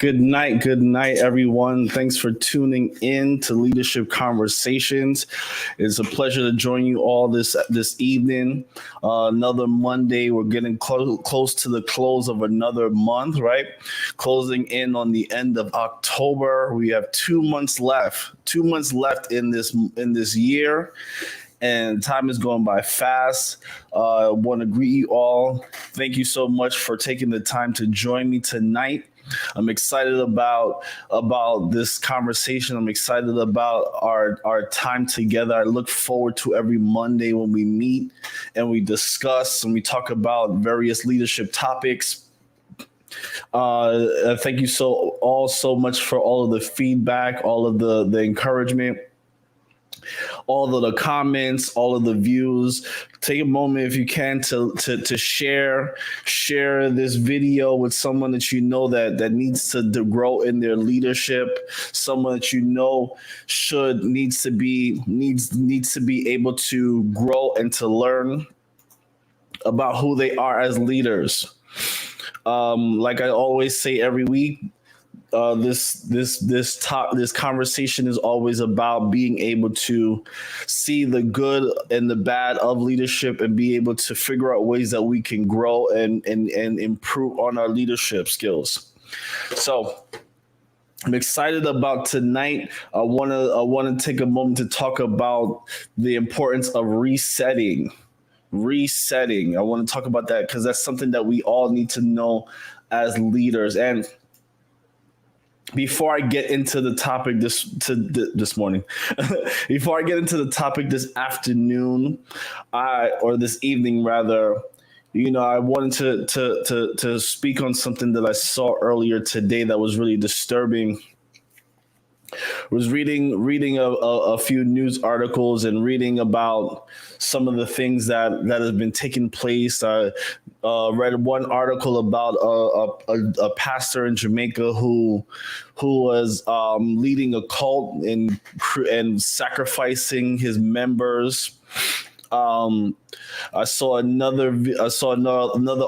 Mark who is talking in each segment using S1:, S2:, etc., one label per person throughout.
S1: Good night, everyone. Thanks for tuning in to Leadership Conversations. It's a pleasure to join you all this evening. Another Monday. We're getting close to the close of another month, right? Closing in on the end of October. We have 2 months left. 2 months left in this year. And time is going by fast. I want to greet you all. Thank you so much for taking the time to join me tonight. I'm excited about this conversation. I'm excited about our time together. I look forward to every Monday when we meet and we discuss and we talk about various leadership topics. Thank you so much for all of the feedback, all of the encouragement, all of the comments, all of the views. Take a moment if you can to share this video with someone that you know that needs to grow in their leadership, someone that you know needs to be able to grow and to learn about who they are as leaders. Like I always say every week, this conversation is always about being able to see the good and the bad of leadership and be able to figure out ways that we can grow and improve on our leadership skills. So I'm excited about tonight. I want to take a moment to talk about the importance of resetting. I want to talk about that because that's something that we all need to know as leaders. And before I get into the topic this morning, before I get into the topic this afternoon, or this evening rather, I wanted to speak on something that I saw earlier today that was really disturbing. Was reading a few news articles and reading about some of the things that have been taking place. I read one article about a pastor in Jamaica who was leading a cult and sacrificing his members. I saw another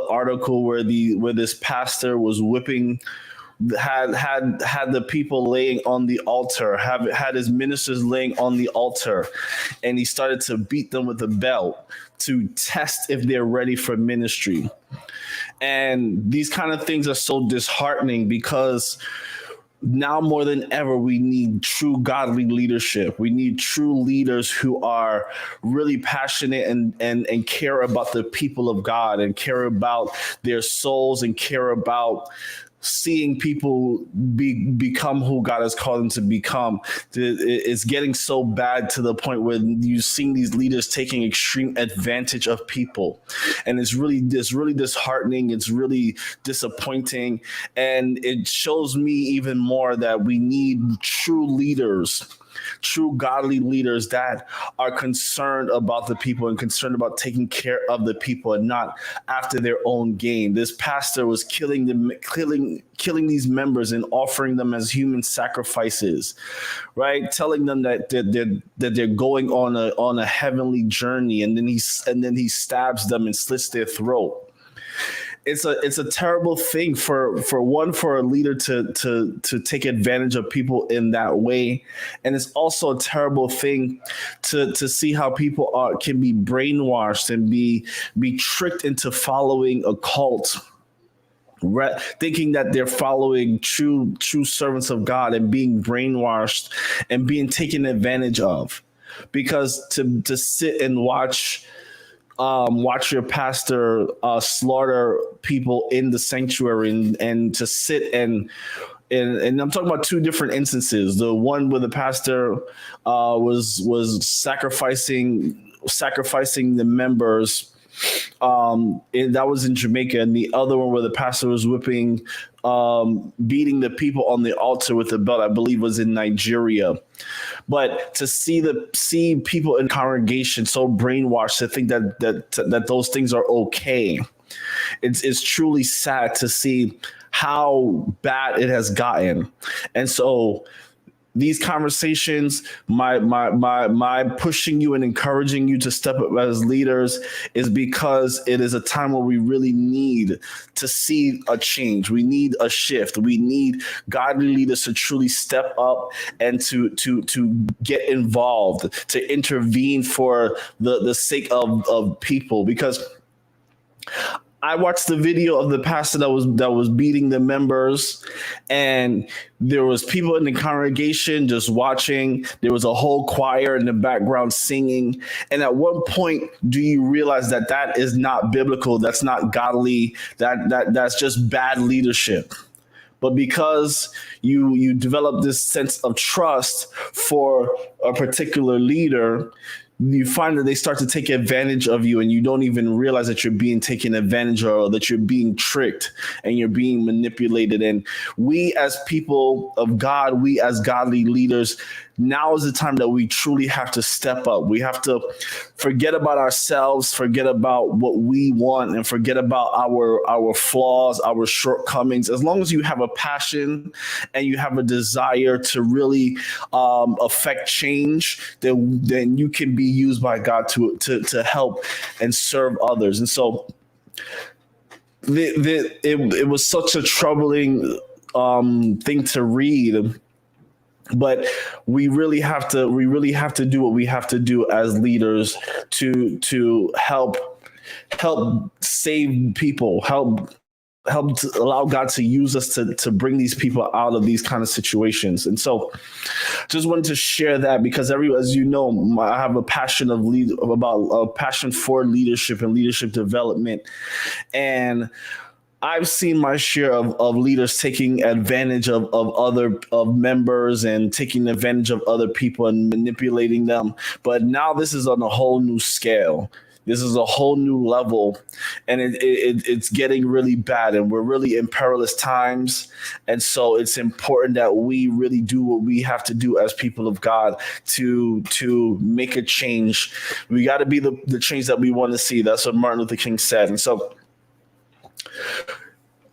S1: article where this pastor was whipping. Had the people laying on the altar, had his ministers laying on the altar, and he started to beat them with a belt to test if they're ready for ministry. And these kind of things are so disheartening because now more than ever, we need true godly leadership. We need true leaders who are really passionate and care about the people of God and care about their souls and care about seeing people become who God has called them to become. It's getting so bad to the point where you're seeing these leaders taking extreme advantage of people. And it's really disheartening. It's really disappointing. And it shows me even more that we need true leaders, true godly leaders that are concerned about the people and concerned about taking care of the people and not after their own gain. This pastor was killing these members and offering them as human sacrifices, right? Telling them that they're going on a heavenly journey, and then he stabs them and slits their throat. It's a terrible thing for a leader to take advantage of people in that way, and it's also a terrible thing to see how people can be brainwashed and be tricked into following a cult, thinking that they're following true servants of God and being brainwashed and being taken advantage of, because to sit and watch your pastor slaughter people in the sanctuary and to sit and I'm talking about two different instances. The one where the pastor was sacrificing the members. That was in Jamaica, and the other one where the pastor was beating the people on the altar with a belt, I believe was in Nigeria. But to see people in congregation so brainwashed to think that those things are okay, it's truly sad to see how bad it has gotten. And so these conversations, my pushing you and encouraging you to step up as leaders is because it is a time where we really need to see a change. We need a shift. We need godly leaders to truly step up and to get involved, to intervene for the sake of people. Because I watched the video of the pastor that was beating the members, and there was people in the congregation just watching. There was a whole choir in the background singing. And at what point do you realize that that is not biblical? That's not godly. That's just bad leadership. But because you develop this sense of trust for a particular leader, you find that they start to take advantage of you, and you don't even realize that you're being taken advantage of, or that you're being tricked and you're being manipulated. And we as people of God, we as godly leaders, now is the time that we truly have to step up. We have to forget about ourselves, forget about what we want, and forget about our flaws, our shortcomings. As long as you have a passion and you have a desire to really affect change, then you can be used by God to help and serve others. And so it was such a troubling thing to read. But we really have to do what we have to do as leaders to help save people, help to allow God to use us to bring these people out of these kind of situations. And so just wanted to share that, because as you know, I have a passion for leadership and leadership development. And I've seen my share of leaders taking advantage of members and taking advantage of other people and manipulating them. But now this is on a whole new scale. This is a whole new level, and it's getting really bad, and we're really in perilous times. And so it's important that we really do what we have to do as people of God to make a change. We got to be the change that we want to see. That's what Martin Luther King said. And so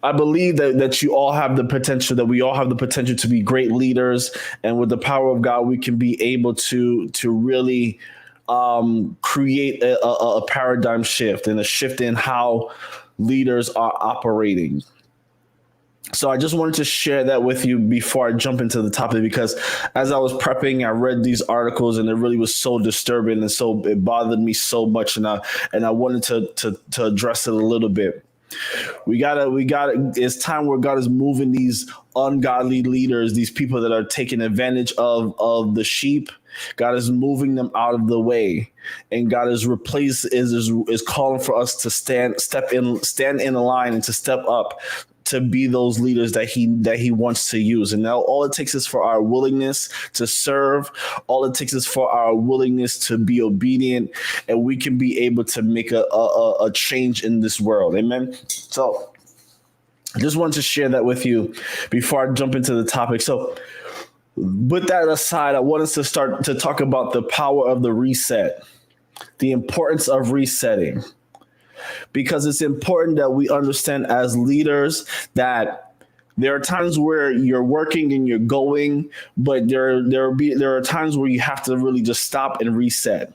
S1: I believe that you all have the potential, that we all have the potential to be great leaders. And with the power of God, we can be able to really create a paradigm shift and a shift in how leaders are operating. So I just wanted to share that with you before I jump into the topic, because as I was prepping, I read these articles and it really was so disturbing, and so it bothered me so much, and I wanted to address it a little bit. We gotta. It's time where God is moving these ungodly leaders, these people that are taking advantage of the sheep. God is moving them out of the way, and God is calling for us to stand in a line and to step up to be those leaders that he wants to use. And now all it takes is for our willingness to serve. All it takes is for our willingness to be obedient, and we can be able to make a change in this world. Amen. So I just wanted to share that with you before I jump into the topic. So with that aside, I want us to start to talk about the power of the reset, the importance of resetting. Because it's important that we understand as leaders that there are times where you're working and you're going, but there are times where you have to really just stop and reset.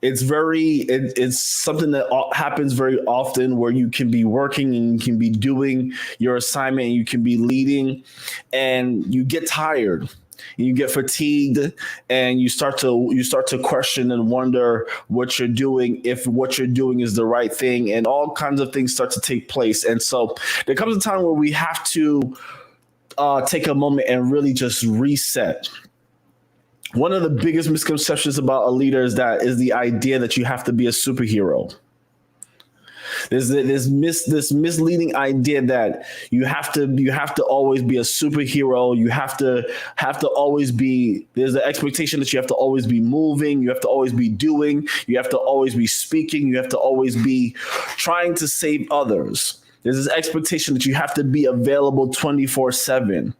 S1: It's something that happens very often, where you can be working and you can be doing your assignment and you can be leading, and you get tired. You get fatigued, and you start to question and wonder what you're doing, if what you're doing is the right thing, and all kinds of things start to take place. And so there comes a time where we have to take a moment and really just reset. One of the biggest misconceptions about a leader is the idea that you have to be a superhero. There's this misleading idea that you have to always be a superhero. You have to always be. There's an expectation that you have to always be moving. You have to always be doing. You have to always be speaking. You have to always be trying to save others. There's this expectation that you have to be available 24/7.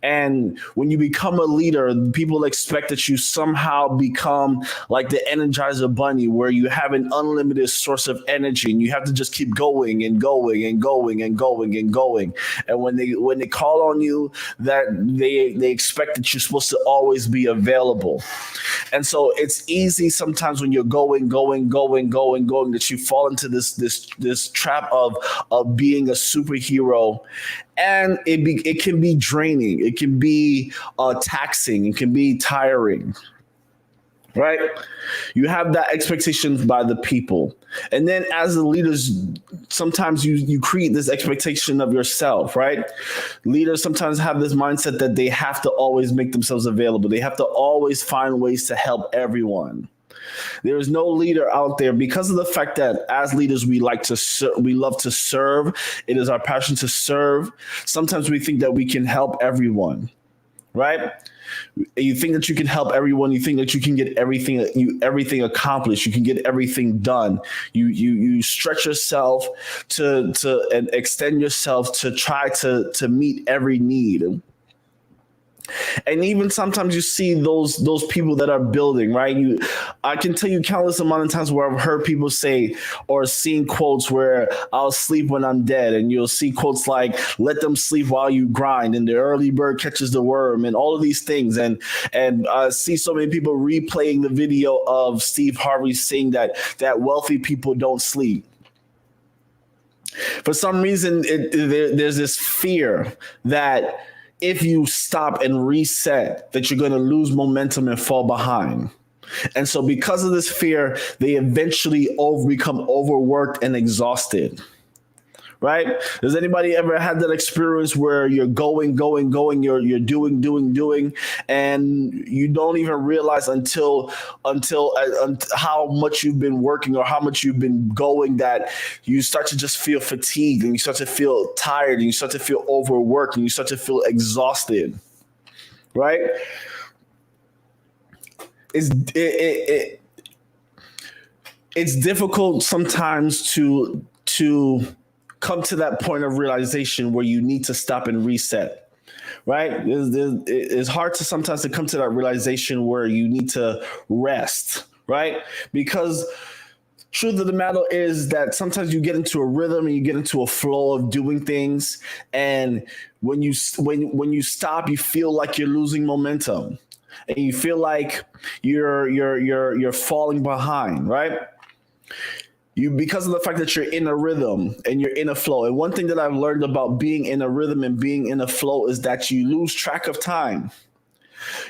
S1: And when you become a leader, people expect that you somehow become like the Energizer Bunny, where you have an unlimited source of energy and you have to just keep going and going and going and going and going. And when they call on you, that they expect that you're supposed to always be available. And so it's easy sometimes when you're going, going, going, going, going, that you fall into this trap of being a superhero, and it can be draining, it can be taxing, it can be tiring, right? You have that expectation by the people, and then as the leaders, sometimes you create this expectation of yourself, right? Leaders sometimes have this mindset that they have to always make themselves available, they have to always find ways to help everyone. There is no leader out there, because of the fact that as leaders we we love to serve. It is our passion to serve. Sometimes we think that we can help everyone, right? You think that you can help everyone. You think that you can get everything accomplished. You can get everything done. You stretch yourself to and extend yourself to try to meet every need. And even sometimes you see those people that are building, right? I can tell you countless amount of times where I've heard people say or seen quotes where I'll sleep when I'm dead, and you'll see quotes like "Let them sleep while you grind," and "The early bird catches the worm," and all of these things. And I see so many people replaying the video of Steve Harvey saying that wealthy people don't sleep. For some reason, there's this fear that if you stop and reset, that you're going to lose momentum and fall behind. And so because of this fear, they eventually become overworked and exhausted. Right? Does anybody ever had that experience where you're going, you're doing, and you don't even realize until how much you've been working or how much you've been going, that you start to just feel fatigued, and you start to feel tired, and you start to feel overworked, and you start to feel exhausted, right? It's difficult sometimes to come to that point of realization where you need to stop and reset, right? It's hard to sometimes to come to that realization where you need to rest, right? Because truth of the matter is that sometimes you get into a rhythm and you get into a flow of doing things, and when you stop, you feel like you're losing momentum, and you feel like you're falling behind, right? Because of the fact that you're in a rhythm and you're in a flow. And one thing that I've learned about being in a rhythm and being in a flow is that you lose track of time.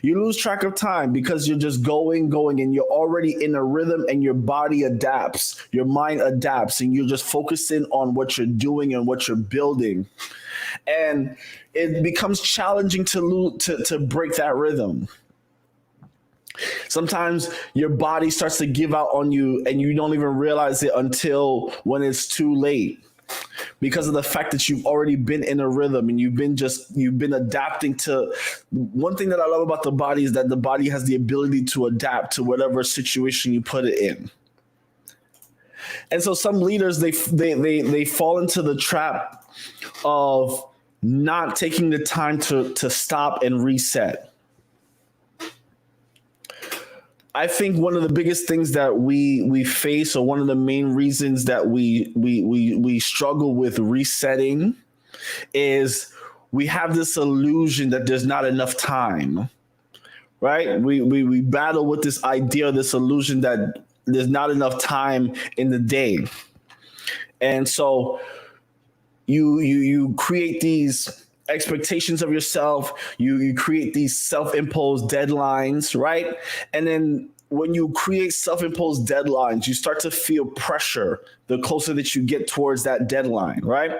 S1: You lose track of time because you're just going, and you're already in a rhythm, and your body adapts, your mind adapts, and you're just focusing on what you're doing and what you're building. And it becomes challenging to break that rhythm. Sometimes your body starts to give out on you, and you don't even realize it until when it's too late, because of the fact that you've already been in a rhythm and you've been adapting to. One thing that I love about the body is that the body has the ability to adapt to whatever situation you put it in. And so some leaders, they fall into the trap of not taking the time to stop and reset. I think one of the biggest things that we face, or one of the main reasons that we struggle with resetting, is we have this illusion that there's not enough time, right? We battle with this idea, this illusion that there's not enough time in the day. And so you create these expectations of yourself, you create these self-imposed deadlines, right? And then when you create self-imposed deadlines, you start to feel pressure the closer that you get towards that deadline, right?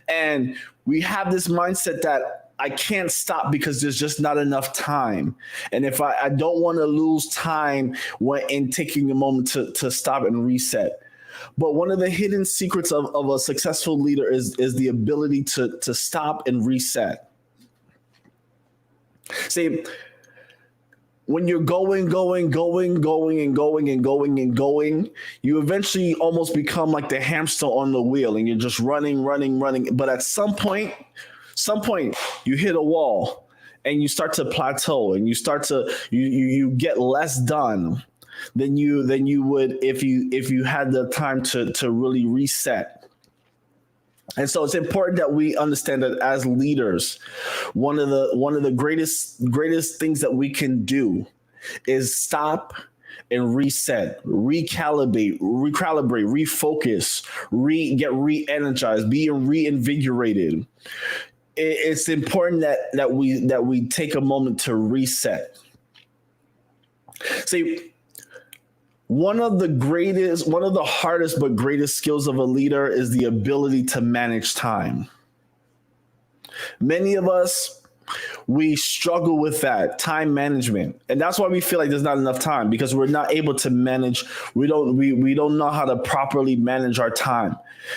S1: And we have this mindset that I can't stop because there's just not enough time. And if I don't want to lose time in taking a moment to stop and reset. But one of the hidden secrets of a successful leader is the ability to stop and reset. See, when you're going, you eventually almost become like the hamster on the wheel, and you're just running. But at some point, Some point you hit a wall and you start to plateau and you start to you get less done than you would if you had the time to really reset. And so it's important that we understand that as leaders, one of the greatest things that we can do is stop and reset, recalibrate, refocus, get re-energized, being reinvigorated. It's important that we take a moment to reset. See, one of the hardest but greatest skills of a leader is the ability to manage time. Many of us, we struggle with that time management, and that's why we feel like there's not enough time, because we're not able to manage. We don't know how to properly manage our time,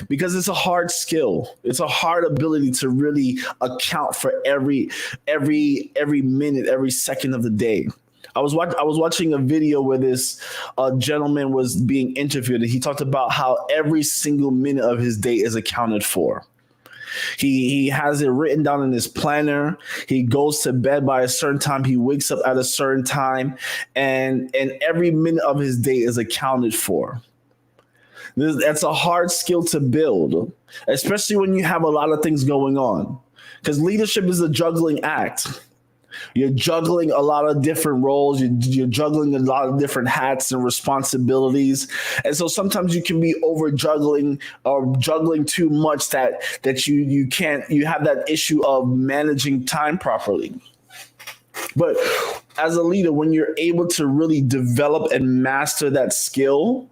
S1: because it's a hard skill. It's a hard ability to really account for every minute, every second of the day. I was watching a video where this gentleman was being interviewed, and he talked about how every single minute of his day is accounted for. He has it written down in his planner. He goes to bed by a certain time. He wakes up at a certain time, and every minute of his day is accounted for. That's a hard skill to build, especially when you have a lot of things going on, because leadership is a juggling act. You're juggling a lot of different roles. You're juggling a lot of different hats and responsibilities. And so sometimes you can be over juggling or juggling too much that you have that issue of managing time properly. But as a leader, when you're able to really develop and master that skill,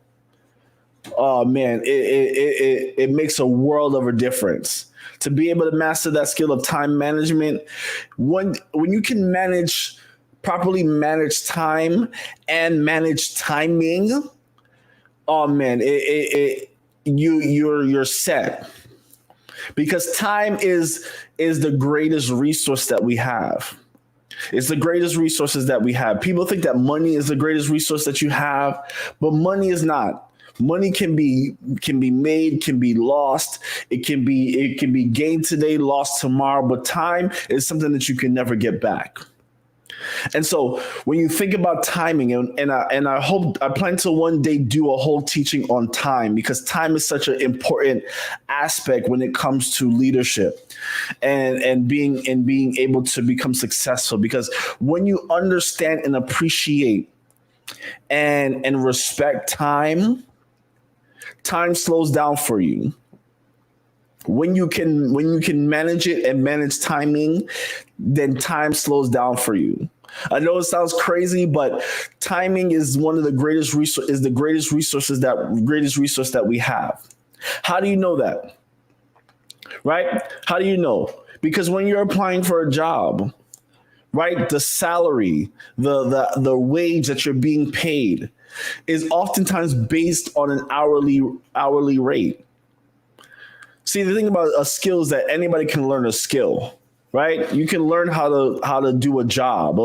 S1: oh man, it makes a world of a difference. To be able to master that skill of time management, when you can properly manage time and manage timing, oh man, you're set. Because time is the greatest resource that we have. It's the greatest resources that we have. People think that money is the greatest resource that you have, but money is not. Money can be made, can be lost. It can be gained today, lost tomorrow. But time is something that you can never get back. And so when you think about timing, and I plan to one day do a whole teaching on time, because time is such an important aspect when it comes to leadership and being able to become successful. Because when you understand and appreciate and respect time slows down for you. When you can manage it and manage timing, then time slows down for you. I know it sounds crazy, but timing is one of the greatest resource that we have. How do you know that? Right? How do you know? Because when you're applying for a job, right, the salary, the wage that you're being paid is oftentimes based on an hourly rate. See, the thing about a skill is that anybody can learn a skill, right? You can learn how to do a job,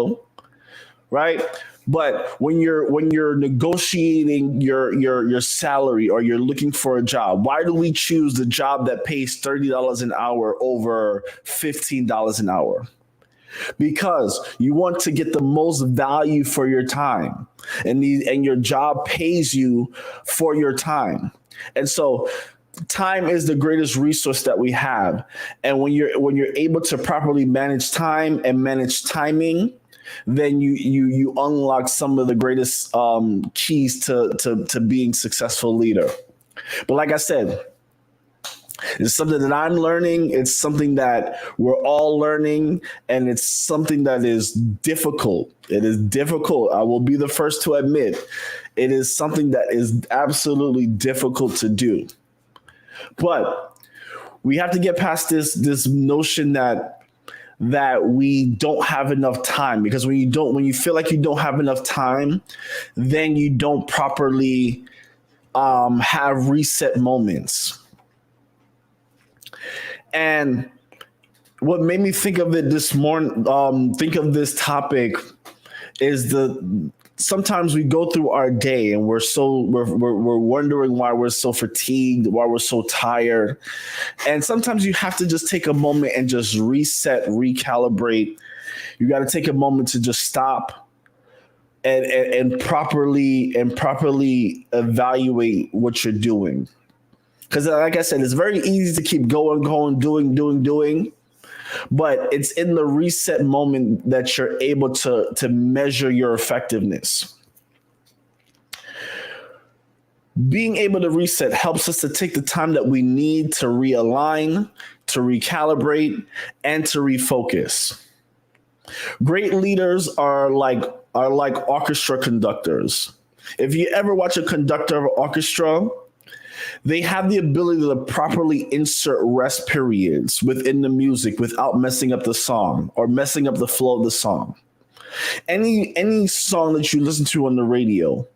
S1: right? But when you're negotiating your salary, or you're looking for a job, why do we choose the job that pays $30 an hour over $15 an hour? Because you want to get the most value for your time, and your job pays you for your time. And so time is the greatest resource that we have. And when you're able to properly manage time and manage timing, then you unlock some of the greatest keys to being a successful leader. But like I said, it's something that I'm learning. It's something that we're all learning, and it's something that is difficult. It is difficult. I will be the first to admit it is something that is absolutely difficult to do. But we have to get past this notion that we don't have enough time, because when you feel like you don't have enough time, then you don't properly have reset moments. And what made me think of it this morning, think of this topic, is sometimes we go through our day and we're wondering why we're so fatigued, why we're so tired. And sometimes you have to just take a moment and just reset, recalibrate. You got to take a moment to just stop and properly evaluate what you're doing. Because like I said, it's very easy to keep going, doing. But it's in the reset moment that you're able to measure your effectiveness. Being able to reset helps us to take the time that we need to realign, to recalibrate, and to refocus. Great leaders are like orchestra conductors. If you ever watch a conductor of an orchestra, they have the ability to properly insert rest periods within the music without messing up the song or messing up the flow of the song. Any song that you listen to on the radio,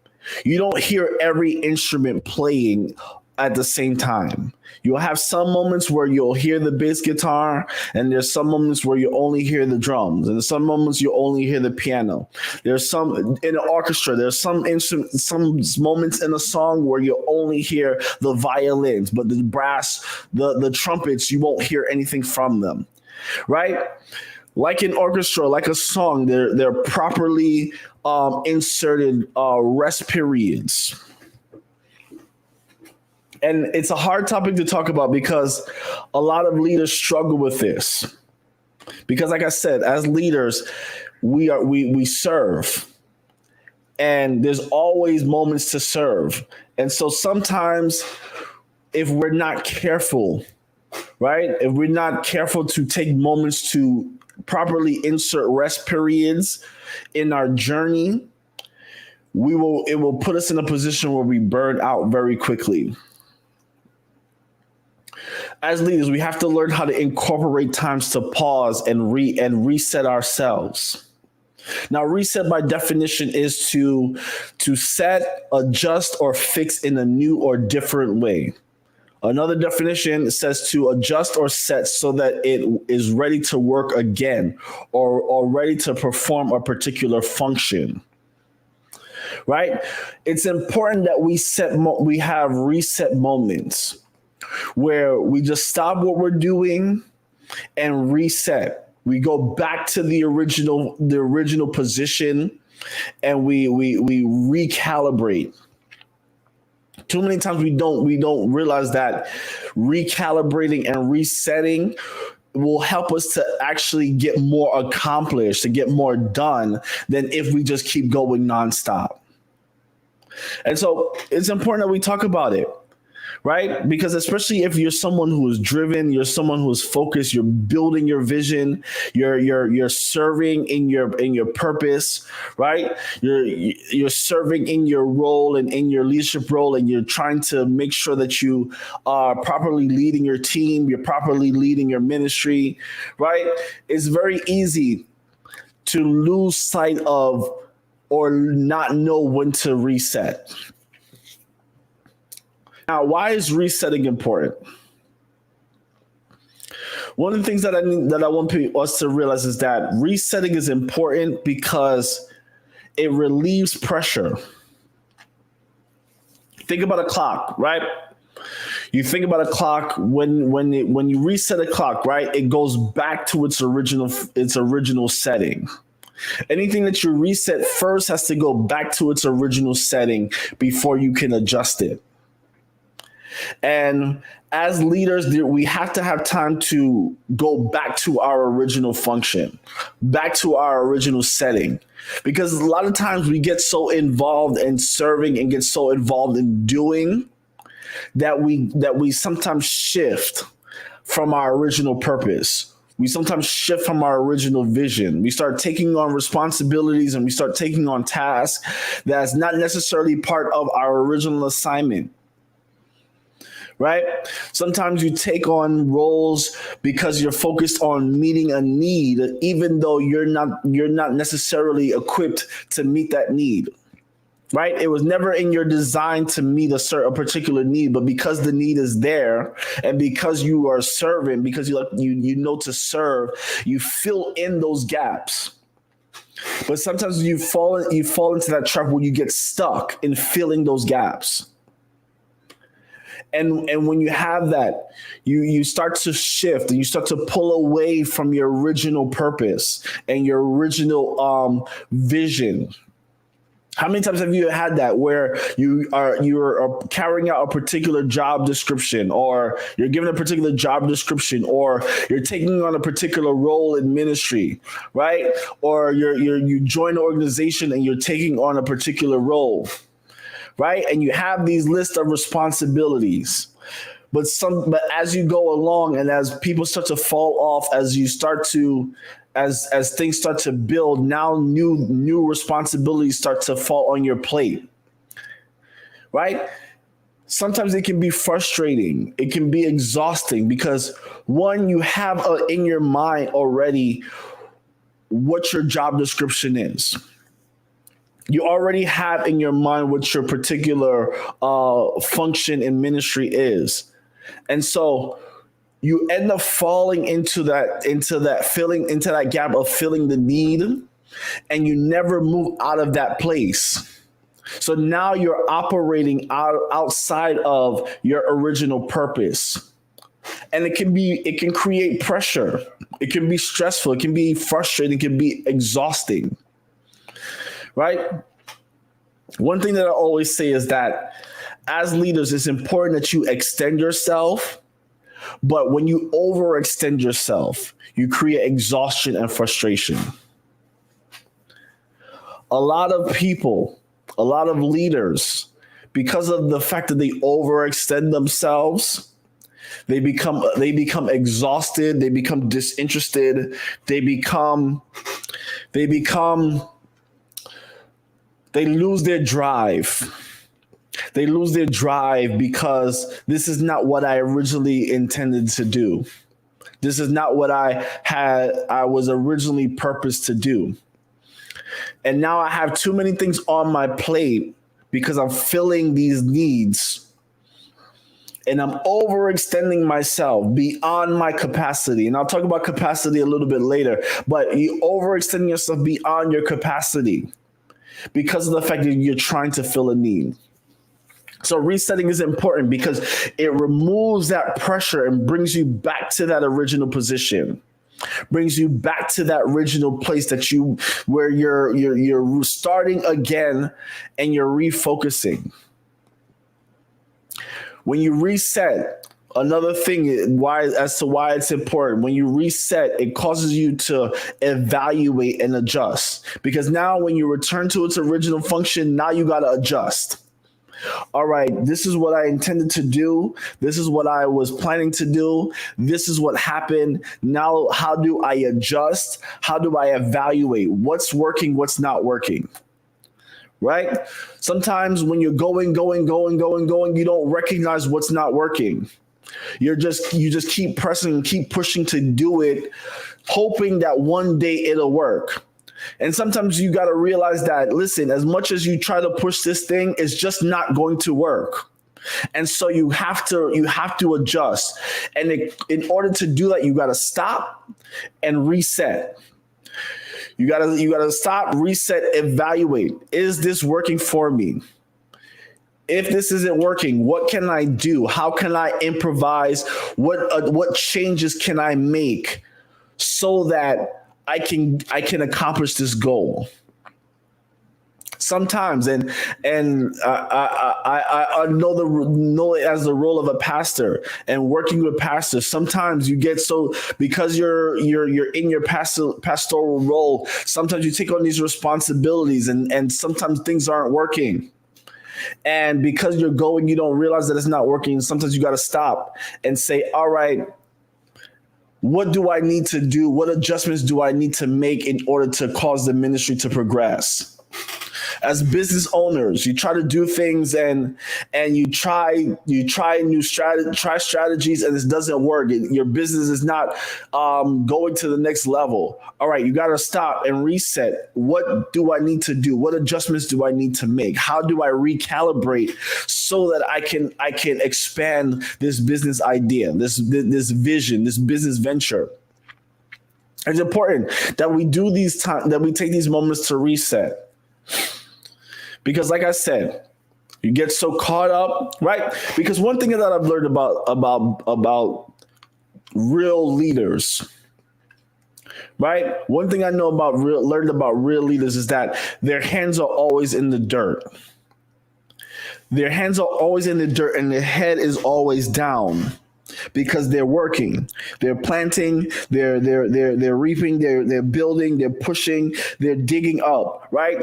S1: you don't hear every instrument playing at the same time. You'll have some moments where you'll hear the bass guitar, and there's some moments where you only hear the drums, and some moments you only hear the piano. There's some in an orchestra, there's some moments in a song where you only hear the violins, but the brass, the trumpets, you won't hear anything from them, right? Like an orchestra, like a song, they're properly inserted rest periods. And it's a hard topic to talk about because a lot of leaders struggle with this. Because like I said, as leaders, we serve. And there's always moments to serve. And so sometimes if we're not careful, right? If we're not careful to take moments to properly insert rest periods in our journey, it will put us in a position where we burn out very quickly. As leaders, we have to learn how to incorporate times to pause and reset ourselves. Now, reset by definition is to set, adjust, or fix in a new or different way. Another definition says to adjust or set so that it is ready to work again or ready to perform a particular function. Right? It's important that we have reset moments where we just stop what we're doing and reset. We go back to the original position and we recalibrate. Too many times we don't realize that recalibrating and resetting will help us to actually get more accomplished, to get more done than if we just keep going nonstop. And so it's important that we talk about it. Right? Because especially if you're someone who is driven, you're someone who is focused, you're building your vision, you're serving in your purpose, right? You're serving in your role and in your leadership role, and you're trying to make sure that you are properly leading your team, you're properly leading your ministry, right? It's very easy to lose sight of or not know when to reset. Now, why is resetting important? One of the things that I want us to realize is that resetting is important because it relieves pressure. Think about a clock, right? You think about a clock when you reset a clock, right? It goes back to its original setting. Anything that you reset first has to go back to its original setting before you can adjust it. And as leaders, we have to have time to go back to our original function, back to our original setting, because a lot of times we get so involved in serving and get so involved in doing that we sometimes shift from our original purpose. We sometimes shift from our original vision. We start taking on responsibilities and we start taking on tasks that's not necessarily part of our original assignment. Right? Sometimes you take on roles because you're focused on meeting a need, even though you're not necessarily equipped to meet that need. Right? It was never in your design to meet a particular need, but because the need is there, and because you are serving, because you know to serve, you fill in those gaps. But sometimes you fall into that trap where you get stuck in filling those gaps. And when you have that, you start to shift and you start to pull away from your original purpose and your original vision. How many times have you had that where you're carrying out a particular job description, or you're given a particular job description, or you're taking on a particular role in ministry, right? Or you join an organization and you're taking on a particular role, right? And you have these lists of responsibilities. But as you go along and as people start to fall off, as things start to build, now new responsibilities start to fall on your plate, right? Sometimes it can be frustrating. It can be exhausting because, one, you have in your mind already what your job description is. You already have in your mind what your particular function in ministry is. And so you end up falling into that gap of filling the need, and you never move out of that place. So now you're operating outside of your original purpose. And it can create pressure. It can be stressful. It can be frustrating. It can be exhausting. Right? One thing that I always say is that as leaders, it's important that you extend yourself. But when you overextend yourself, you create exhaustion and frustration. A lot of people, a lot of leaders, because of the fact that they overextend themselves, they become exhausted, they become disinterested, they lose their drive. They lose their drive because this is not what I originally intended to do. This is not what I was originally purposed to do. And now I have too many things on my plate because I'm filling these needs. And I'm overextending myself beyond my capacity. And I'll talk about capacity a little bit later. But you overextending yourself beyond your capacity because of the fact that you're trying to fill a need. So resetting is important because it removes that pressure and brings you back to that original position, brings you back to that original place where you're starting again and you're refocusing. When you reset, another thing why it's important, when you reset, it causes you to evaluate and adjust, because now when you return to its original function, now you got to adjust. All right, this is what I intended to do. This is what I was planning to do. This is what happened. Now, how do I adjust? How do I evaluate what's working, what's not working? Right? Sometimes when you're going, you don't recognize what's not working. You just keep pressing and keep pushing to do it, hoping that one day it'll work. And sometimes you got to realize that, listen, as much as you try to push this thing, it's just not going to work. And so you have to adjust. And in order to do that, you got to stop and reset. You got to stop, reset, evaluate. Is this working for me? If this isn't working, what can I do? How can I improvise? What changes can I make so that I can accomplish this goal? Sometimes, and I know it as the role of a pastor and working with pastors. Sometimes you get so, because you're in your pastoral role. Sometimes you take on these responsibilities, and sometimes things aren't working. And because you're going, you don't realize that it's not working. Sometimes you got to stop and say, all right, what do I need to do? What adjustments do I need to make in order to cause the ministry to progress? As business owners, you try to do things and you try strategies, and this doesn't work. Your business is not going to the next level. All right, you got to stop and reset. What do I need to do? What adjustments do I need to make? How do I recalibrate so that I can expand this business idea, this vision, this business venture? It's important that we do these time that we take these moments to reset. Because like I said, you get so caught up, right? Because one thing that I've learned about real leaders, right? One thing I know learned about real leaders is that their hands are always in the dirt. Their hands are always in the dirt and their head is always down because they're working, they're planting, they're reaping, they're building, they're pushing, they're digging up, right?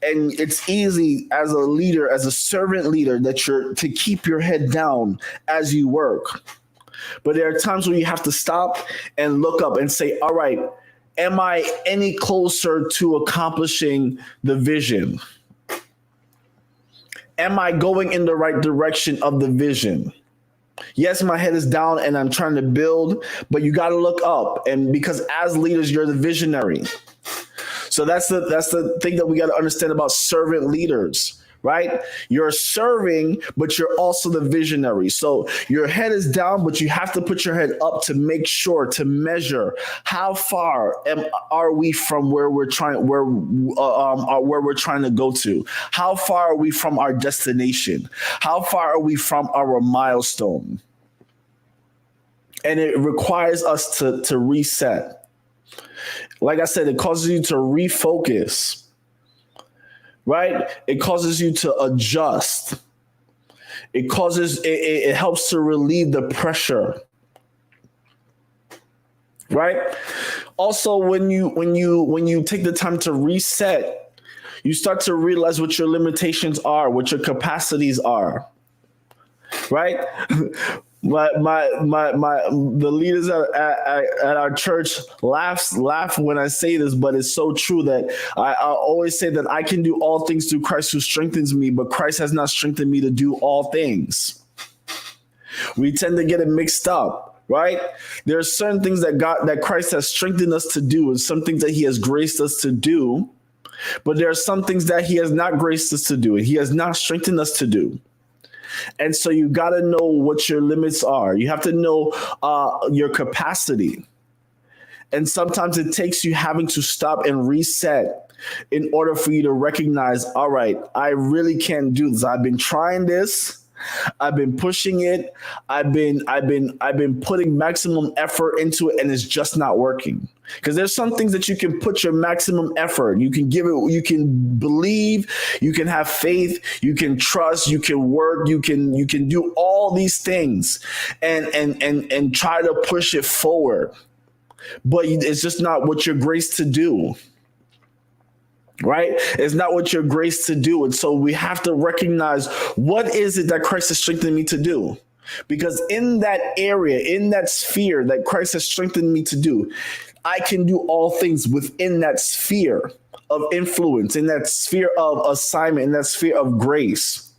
S1: And it's easy as a leader, as a servant leader, that you're to keep your head down as you work. But there are times where you have to stop and look up and say, all right, am I any closer to accomplishing the vision? Am I going in the right direction of the vision? Yes, my head is down and I'm trying to build, but you got to look up. And because as leaders, you're the visionary. So that's the thing that we got to understand about servant leaders, right? You're serving, but you're also the visionary. So your head is down, but you have to put your head up to make sure to measure how far are we from where we're trying to go to. How far are we from our destination? How far are we from our milestone? And it requires us to reset. Like I said, it causes you to refocus. Right? It causes you to adjust. It helps to relieve the pressure. Right? Also, when you take the time to reset, you start to realize what your limitations are, what your capacities are. Right? The leaders at our church laugh when I say this, but it's so true that I always say that I can do all things through Christ who strengthens me, but Christ has not strengthened me to do all things. We tend to get it mixed up, right? There are certain things that Christ has strengthened us to do, and some things that he has graced us to do, but there are some things that he has not graced us to do, and he has not strengthened us to do. And so you got to know what your limits are. You have to know your capacity. And sometimes it takes you having to stop and reset in order for you to recognize, all right, I really can't do this. I've been trying this. I've been pushing it. I've been putting maximum effort into it, and it's just not working. Because there's some things that you can put your maximum effort. You can give it. You can believe. You can have faith. You can trust. You can work. You can do all these things, and try to push it forward. But it's just not what you're graced to do. Right? It's not what you're graced to do. And so we have to recognize, what is it that Christ has strengthened me to do? Because in that area, in that sphere that Christ has strengthened me to do, I can do all things within that sphere of influence, in that sphere of assignment, in that sphere of grace.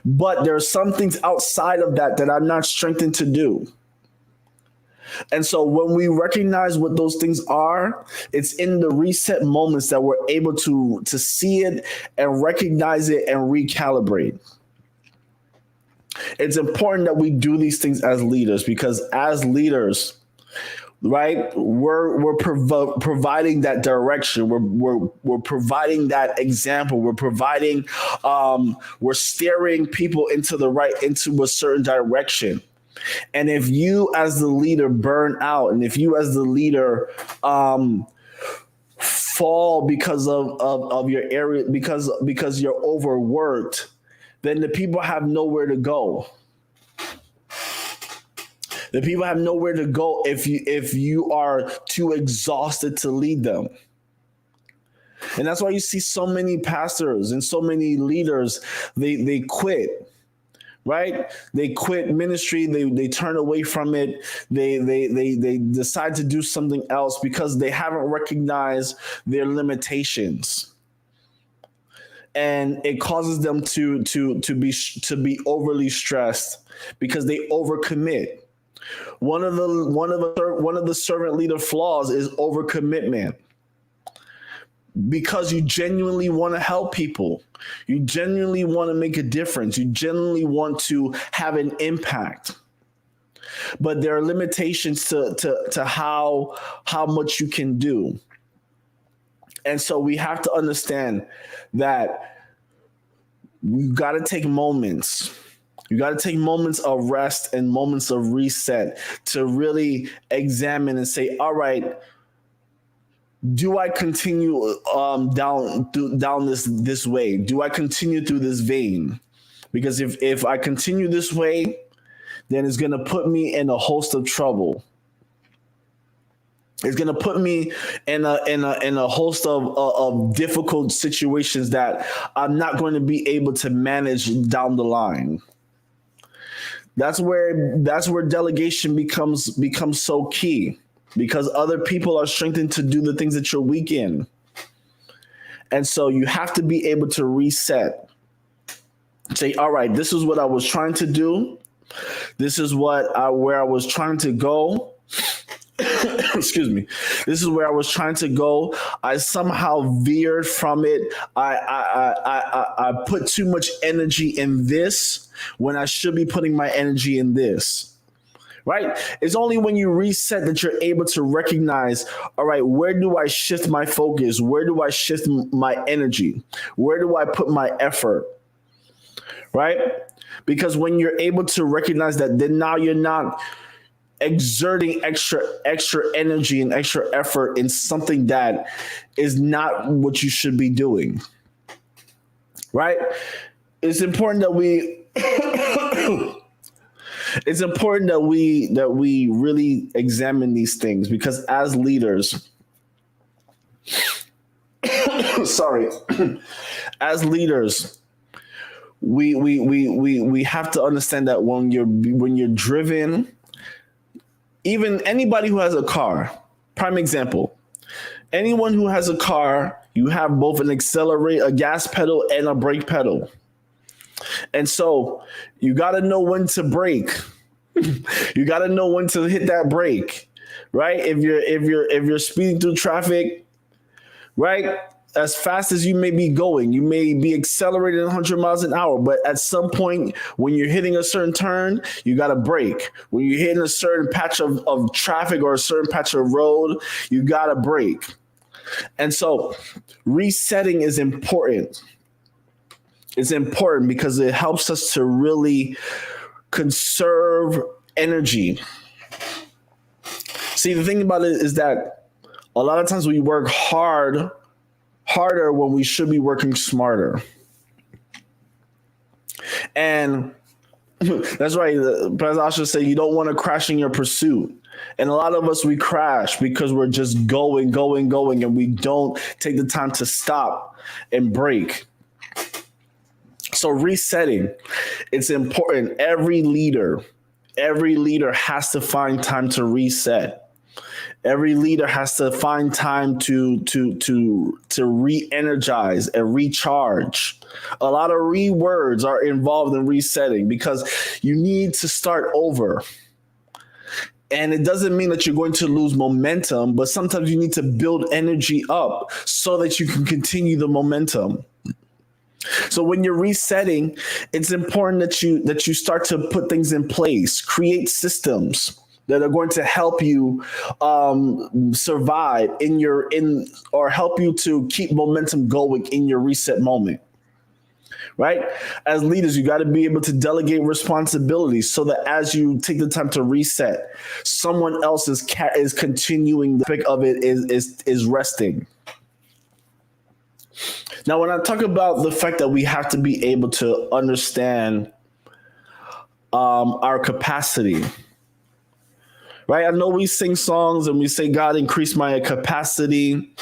S1: But there are some things outside of that I'm not strengthened to do. And so when we recognize what those things are, it's in the reset moments that we're able to see it and recognize it and recalibrate. It's important that we do these things as leaders, because as leaders, right, we're providing that direction. We're providing that example. We're steering people into a certain direction. And if you as the leader burn out, and if you as the leader fall because of your area, because you're overworked, then the people have nowhere to go. The people have nowhere to go if you are too exhausted to lead them. And that's why you see so many pastors and so many leaders, they quit. Right? They quit ministry. They turn away from it. They decide to do something else because they haven't recognized their limitations, and it causes them to be overly stressed because they overcommit. One of the servant leader flaws is overcommitment. Because you genuinely want to help people. You genuinely want to make a difference. You genuinely want to have an impact. but there are limitations to how much you can do. And so we have to understand that we got to take moments. You got to take moments of rest and moments of reset to really examine and say, all right, do I continue down this way? Do I continue through this vein? Because if I continue this way, then it's going to put me in a host of trouble. It's going to put me in a host of difficult situations that I'm not going to be able to manage down the line. That's where delegation becomes so key, because other people are strengthened to do the things that you're weak in. And so you have to be able to reset. Say, all right, this is what I was trying to do. This is where I was trying to go. Excuse me. This is where I was trying to go. I somehow veered from it. I put too much energy in this when I should be putting my energy in this. Right? It's only when you reset that you're able to recognize, all right, where do I shift my focus? Where do I shift my energy? Where do I put my effort? Right? Because when you're able to recognize that, then now you're not exerting extra energy and extra effort in something that is not what you should be doing. Right? It's important that we really examine these things, because as leaders, as leaders, we have to understand that when you're driven, even anybody who has a car, prime example, anyone who has a car, you have both a gas pedal and a brake pedal. And so you got to know when to brake. You got to know when to hit that brake, right? If you're speeding through traffic, right? As fast as you may be going, you may be accelerating 100 miles an hour, but at some point when you're hitting a certain turn, you got to brake. When you're hitting a certain patch of traffic or a certain patch of road, you got to brake. And so resetting is important. It's important because it helps us to really conserve energy. See, the thing about it is that a lot of times we work harder when we should be working smarter. And that's right. President Asha said you don't want to crash in your pursuit. And a lot of us, we crash because we're just going, and we don't take the time to stop and break. So resetting, it's important. Every leader has to find time to reset. Every leader has to find time to re-energize and recharge. A lot of words are involved in resetting because you need to start over. And it doesn't mean that you're going to lose momentum, but sometimes you need to build energy up so that you can continue the momentum. So when you're resetting, it's important that you start to put things in place, create systems that are going to help you survive or help you to keep momentum going in your reset moment. Right? As leaders, you got to be able to delegate responsibilities so that as you take the time to reset, someone else is continuing the pick of it is resting. Now, when I talk about the fact that we have to be able to understand our capacity, right? I know we sing songs and we say, God, increase my capacity.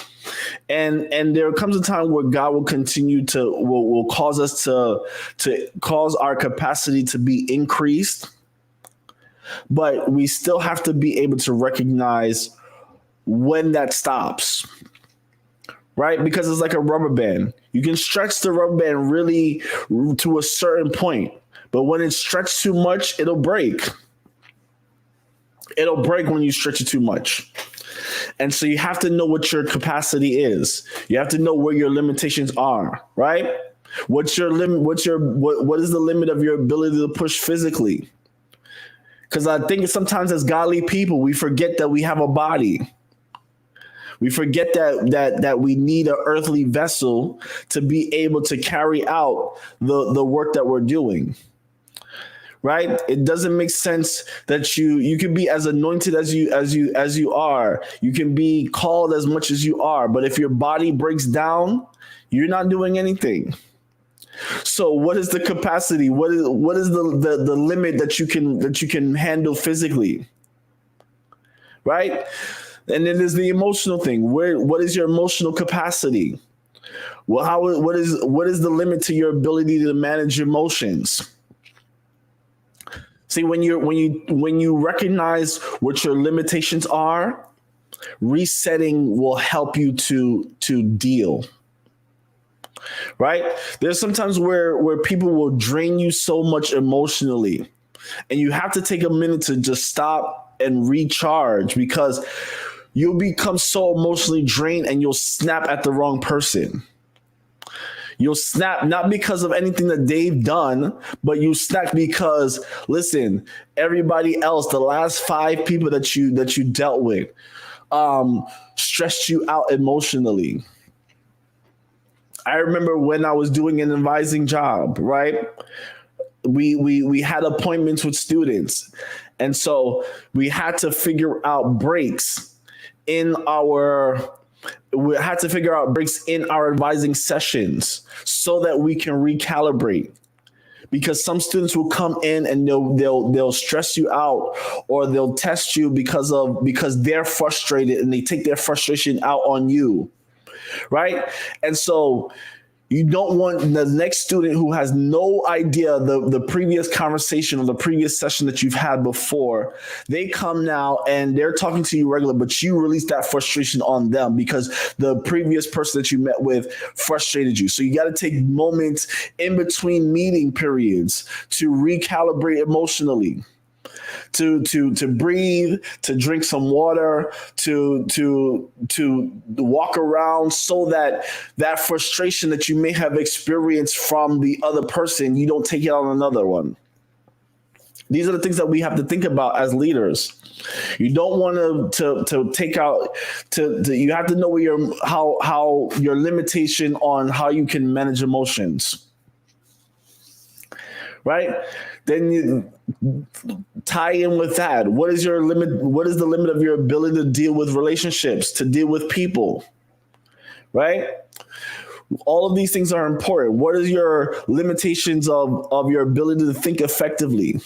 S1: And there comes a time where God will continue will cause us to cause our capacity to be increased. But we still have to be able to recognize when that stops. Right? Because it's like a rubber band. You can stretch the rubber band really to a certain point, but when it's stretched too much, it'll break. It'll break when you stretch it too much. And so you have to know what your capacity is. You have to know where your limitations are, right? What's your limit? What is the limit of your ability to push physically? Because I think sometimes as godly people, we forget that we have a body. We forget that we need an earthly vessel to be able to carry out the work that we're doing. Right? It doesn't make sense that you can be as anointed as you are. You can be called as much as you are, but if your body breaks down, you're not doing anything. So what is the capacity? What is the limit that you can handle physically? Right? And then there's the emotional thing. What is your emotional capacity? Well, what is the limit to your ability to manage emotions? See, when you recognize what your limitations are, resetting will help you to deal. Right? There's sometimes where people will drain you so much emotionally, and you have to take a minute to just stop and recharge, because you'll become so emotionally drained and you'll snap at the wrong person. You'll snap not because of anything that they've done, but you snap because, listen, everybody else, the last 5 people that you dealt with, stressed you out emotionally. I remember when I was doing an advising job, right? We had appointments with students, and so we had to figure out breaks in our advising sessions so that we can recalibrate. Because some students will come in and they'll stress you out, or they'll test you because they're frustrated and they take their frustration out on you, right? And so you don't want the next student who has no idea the previous conversation or the previous session that you've had before. They come now and they're talking to you regular, but you release that frustration on them because the previous person that you met with frustrated you. So you got to take moments in between meeting periods to recalibrate emotionally. To breathe, to drink some water, to walk around, so that frustration that you may have experienced from the other person, you don't take it on another one. These are the things that we have to think about as leaders. You don't want to take out you have to know how your limitation on how you can manage emotions. Right? Then you tie in with that. What is your limit? What is the limit of your ability to deal with relationships, to deal with people? Right? All of these things are important. What is your limitations of your ability to think effectively?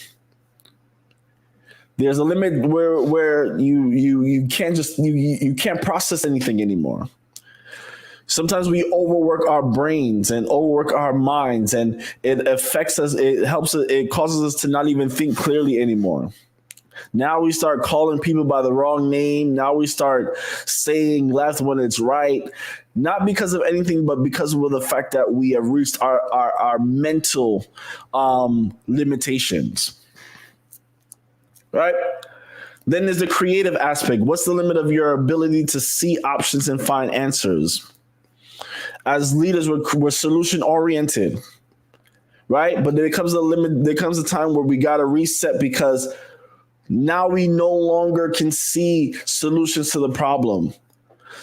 S1: There's a limit where you can't you can't process anything anymore. Sometimes we overwork our brains and overwork our minds, and it affects us. It causes us to not even think clearly anymore. Now we start calling people by the wrong name. Now we start saying left when it's right, not because of anything, but because of the fact that we have reached our mental limitations. Right? Then there's the creative aspect. What's the limit of your ability to see options and find answers? As leaders, we're solution oriented, right? But there comes a limit. There comes a time where we got to reset, because now we no longer can see solutions to the problem.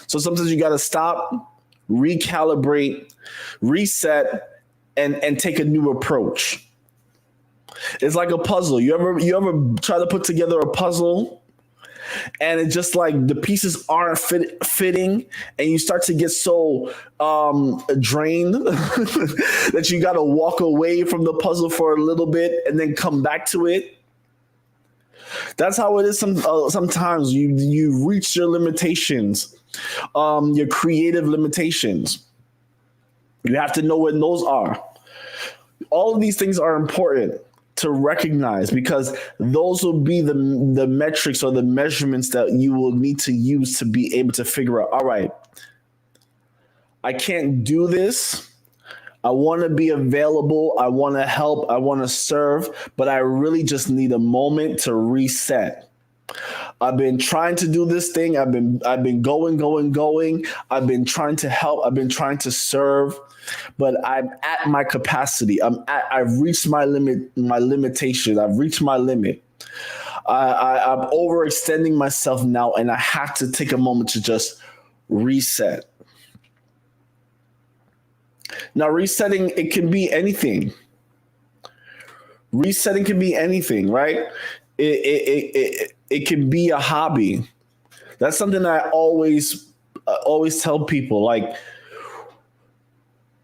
S1: So sometimes you got to stop, recalibrate, reset, and take a new approach. It's like a puzzle. You ever try to put together a puzzle, and it's just like the pieces aren't fitting, and you start to get so drained that you got to walk away from the puzzle for a little bit and then come back to it. That's how it is. Sometimes you reach your limitations, your creative limitations. You have to know what those are. All of these things are important to recognize, because those will be the metrics or the measurements that you will need to use to be able to figure out, all right, I can't do this. I want to be available. I want to help. I want to serve, but I really just need a moment to reset. I've been trying to do this thing. I've been going. I've been trying to help. I've been trying to serve, but I'm at my capacity. I've reached my limit, my limitation. I've reached my limit. I'm overextending myself now, and I have to take a moment to just reset. Now, resetting, it can be anything. Resetting can be anything, right? It can be a hobby. That's something I always tell people. Like,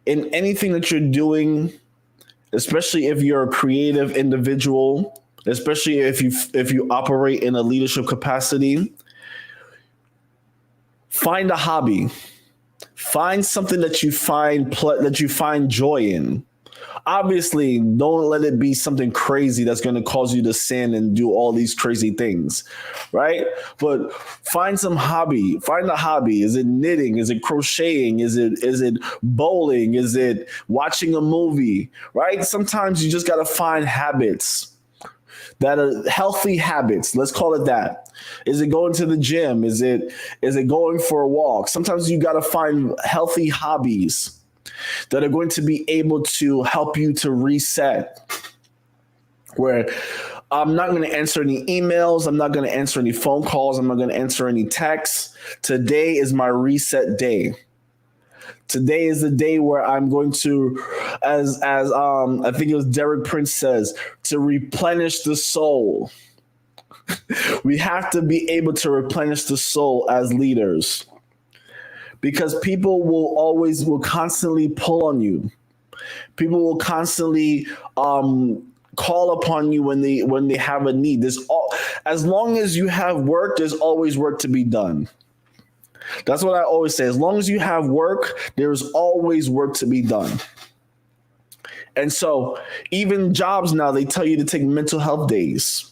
S1: in anything that you're doing, especially if you're a creative individual, especially if you operate in a leadership capacity, find a hobby. Find something that you find joy in. Obviously, don't let it be something crazy that's going to cause you to sin and do all these crazy things, right? But find some hobby. Find a hobby. Is it knitting? Is it crocheting? Is it bowling? Is it watching a movie, right? Sometimes you just got to find habits that are healthy habits. Let's call it that. Is it going to the gym? Is it going for a walk? Sometimes you got to find healthy hobbies that are going to be able to help you to reset. Where I'm not going to answer any emails. I'm not going to answer any phone calls. I'm not going to answer any texts. Today is my reset day. Today is the day where I'm going to, as I think it was Derek Prince says, to replenish the soul. We have to be able to replenish the soul as leaders, because people will constantly pull on you. People will constantly call upon you when they have a need. As long as you have work, there's always work to be done. That's what I always say. As long as you have work, there's always work to be done. And so even jobs now, they tell you to take mental health days,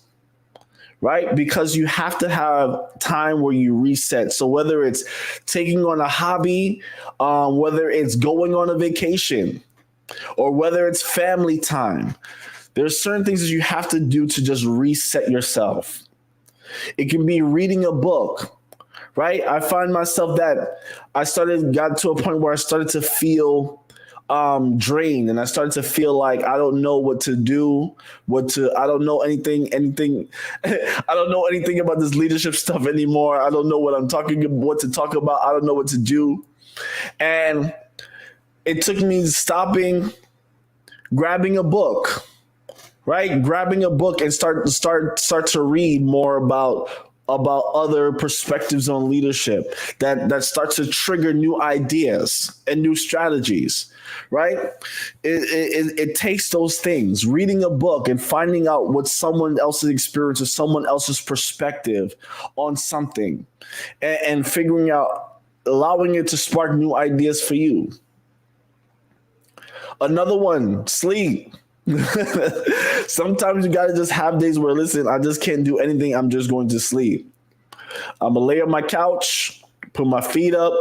S1: right? Because you have to have time where you reset. So whether it's taking on a hobby, whether it's going on a vacation, or whether it's family time, there's certain things that you have to do to just reset yourself. It can be reading a book. Right? I find myself that got to a point where I started to feel drained, and I started to feel like I don't know what to do, I don't know anything, I don't know anything about this leadership stuff anymore. I don't know what to talk about. I don't know what to do. And it took me stopping, grabbing a book, right? Grabbing a book and start to read more about other perspectives on leadership that starts to trigger new ideas and new strategies, right? It takes those things, reading a book and finding out what someone else's experience or someone else's perspective on something, and figuring out, allowing it to spark new ideas for you. Another one, sleep. Sometimes you gotta just have days where, listen, I just can't do anything. I'm just going to sleep. I'm gonna lay on my couch, put my feet up.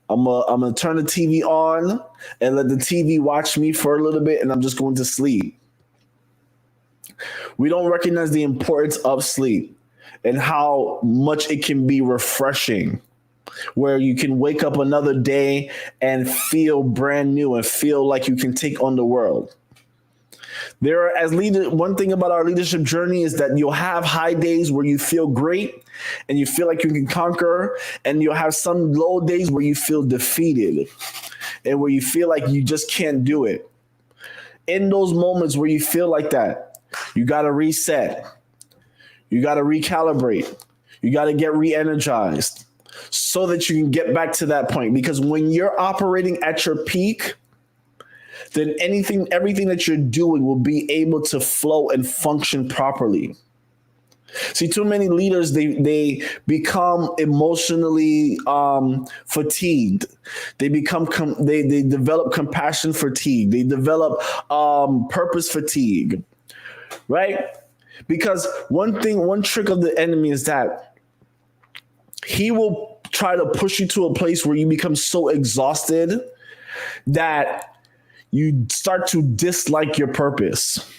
S1: I'm gonna turn the TV on and let the TV watch me for a little bit, and I'm just going to sleep. We don't recognize the importance of sleep and how much it can be refreshing, where you can wake up another day and feel brand new and feel like you can take on the world. One thing about our leadership journey is that you'll have high days where you feel great and you feel like you can conquer, and you'll have some low days where you feel defeated and where you feel like you just can't do it. In those moments where you feel like that, you got to reset. You got to recalibrate. You got to get re-energized so that you can get back to that point. Because when you're operating at your peak, then everything that you're doing will be able to flow and function properly. See, too many leaders, they become emotionally fatigued. They they develop compassion fatigue. They develop purpose fatigue, right? Because one trick of the enemy is that he will try to push you to a place where you become so exhausted that you start to dislike your purpose.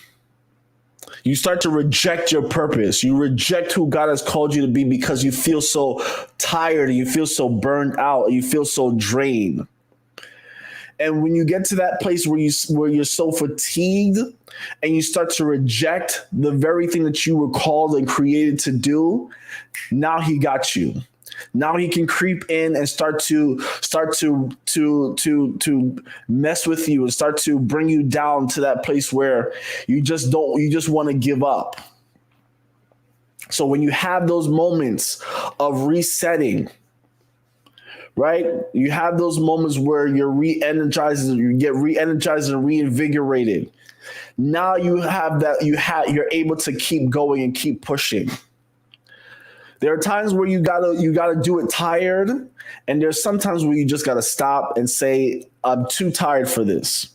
S1: You start to reject your purpose. You reject who God has called you to be because you feel so tired, you feel so burned out, you feel so drained. And when you get to that place where you're so fatigued and you start to reject the very thing that you were called and created to do, now he got you. Now he can creep in and start to mess with you and start to bring you down to that place where you just want to give up. So when you have those moments of resetting, right? You have those moments where you're re-energized, you get re-energized and reinvigorated. Now you have that, you're able to keep going and keep pushing. There are times where you gotta do it tired, and there's sometimes where you just gotta stop and say, I'm too tired for this.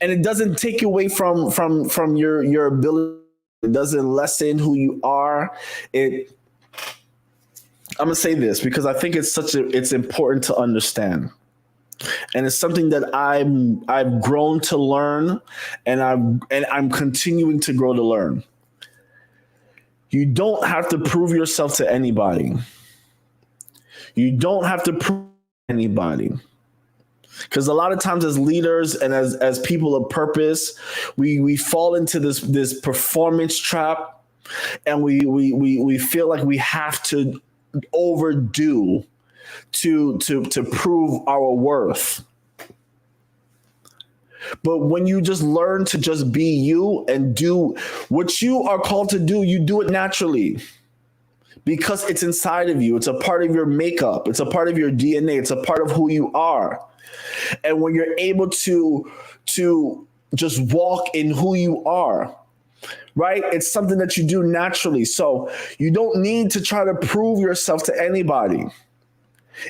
S1: And it doesn't take away from your ability. It doesn't lessen who you are. I'm gonna say this because I think it's important to understand. And it's something that I've grown to learn, and I'm continuing to grow to learn. You don't have to prove yourself to anybody. You don't have to prove to anybody. Because a lot of times as leaders and as people of purpose, we fall into this performance trap, and we feel like we have to overdo to prove our worth. But when you just learn to just be you and do what you are called to do, you do it naturally because it's inside of you. It's a part of your makeup. It's a part of your DNA. It's a part of who you are. And when you're able to just walk in who you are, right? It's something that you do naturally. So you don't need to try to prove yourself to anybody.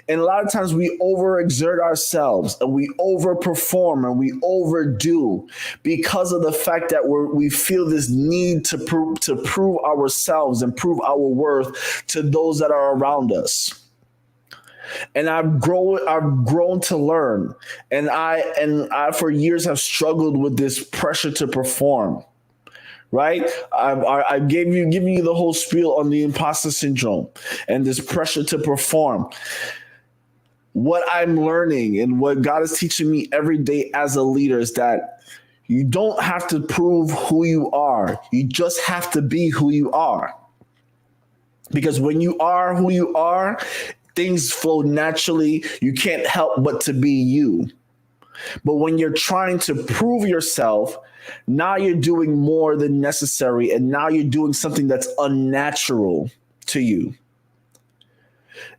S1: And a lot of times we overexert ourselves and we overperform and we overdo because of the fact that we feel this need to prove ourselves and prove our worth to those that are around us. And I've grown to learn, and I for years have struggled with this pressure to perform. Right? I've given you the whole spiel on the imposter syndrome and this pressure to perform. What I'm learning and what God is teaching me every day as a leader is that you don't have to prove who you are. You just have to be who you are. Because when you are who you are, things flow naturally. You can't help but to be you. But when you're trying to prove yourself, now you're doing more than necessary, and now you're doing something that's unnatural to you.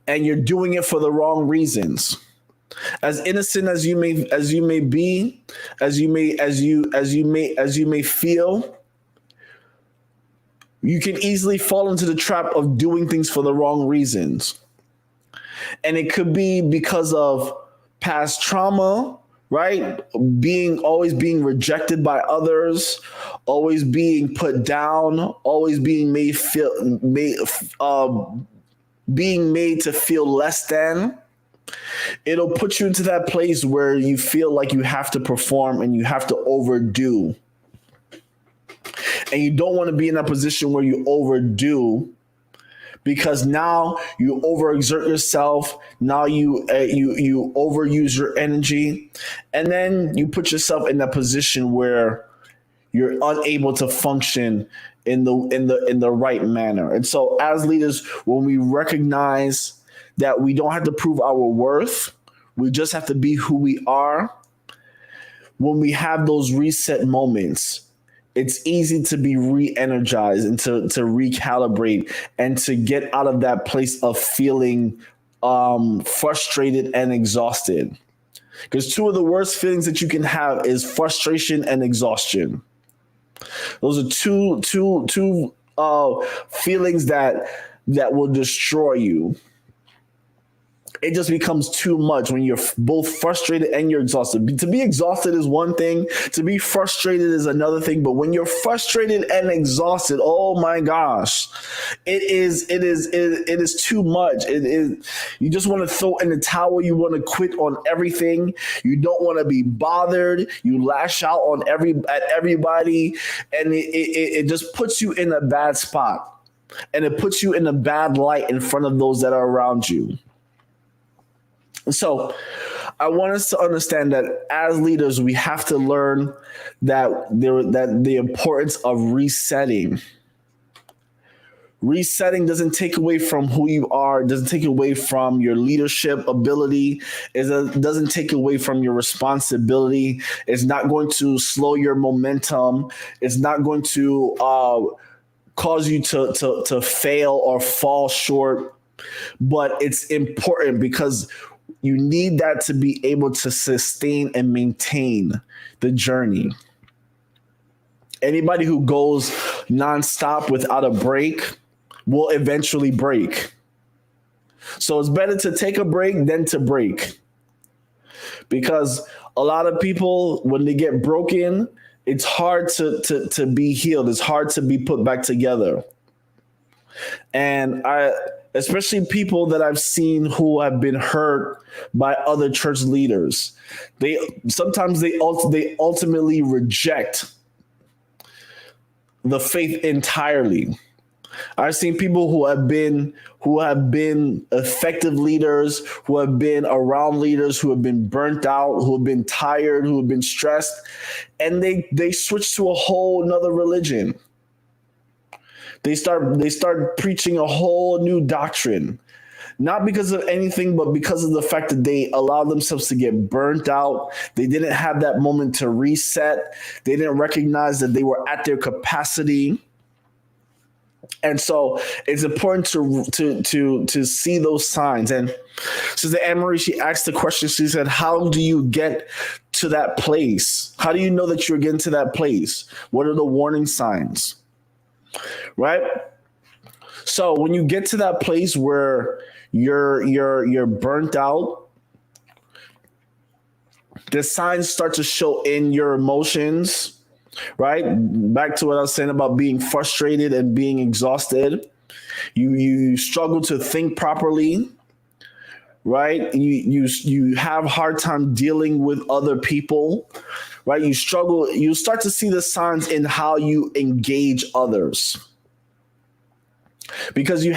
S1: And you're doing it for the wrong reasons. As innocent as you may feel, you can easily fall into the trap of doing things for the wrong reasons. And it could be because of past trauma, right? Always being rejected by others, always being put down, always being made to feel less than. It'll put you into that place where you feel like you have to perform and you have to overdo. And you don't want to be in a position where you overdo, because now you overexert yourself. Now you overuse your energy, and then you put yourself in that position where you're unable to function in the right manner. And so as leaders, when we recognize that we don't have to prove our worth, we just have to be who we are. When we have those reset moments, it's easy to be re-energized and to recalibrate and to get out of that place of feeling frustrated and exhausted. Because two of the worst feelings that you can have is frustration and exhaustion. Those are two feelings that will destroy you. It just becomes too much when you're both frustrated and you're exhausted. To be exhausted is one thing. To be frustrated is another thing. But when you're frustrated and exhausted, oh my gosh, it is too much. It is. You just want to throw in the towel. You want to quit on everything. You don't want to be bothered. You lash out on everybody, and it just puts you in a bad spot, and it puts you in a bad light in front of those that are around you. So I want us to understand that as leaders, we have to learn that the importance of resetting. Resetting doesn't take away from who you are, doesn't take away from your leadership ability, it doesn't take away from your responsibility. It's not going to slow your momentum. It's not going to cause you to fail or fall short. But it's important because you need that to be able to sustain and maintain the journey. Anybody who goes nonstop without a break will eventually break. So it's better to take a break than to break. Because a lot of people, when they get broken, it's hard to be healed. It's hard to be put back together. And especially people that I've seen who have been hurt by other church leaders, they ultimately reject the faith entirely. I've seen people who have been effective leaders, who have been around leaders, who have been burnt out, who have been tired, who have been stressed, and they switch to a whole nother religion. They start preaching a whole new doctrine, not because of anything, but because of the fact that they allowed themselves to get burnt out. They didn't have that moment to reset. They didn't recognize that they were at their capacity. And so it's important to see those signs. And Sister Anne-Marie, she asked the question, she said, how do you get to that place? How do you know that you're getting to that place? What are the warning signs? Right? So when you get to that place where you're burnt out, the signs start to show in your emotions, right? Back to what I was saying about being frustrated and being exhausted. You struggle to think properly, right? You have a hard time dealing with other people, right? You struggle. You start to see the signs in how you engage others. Because you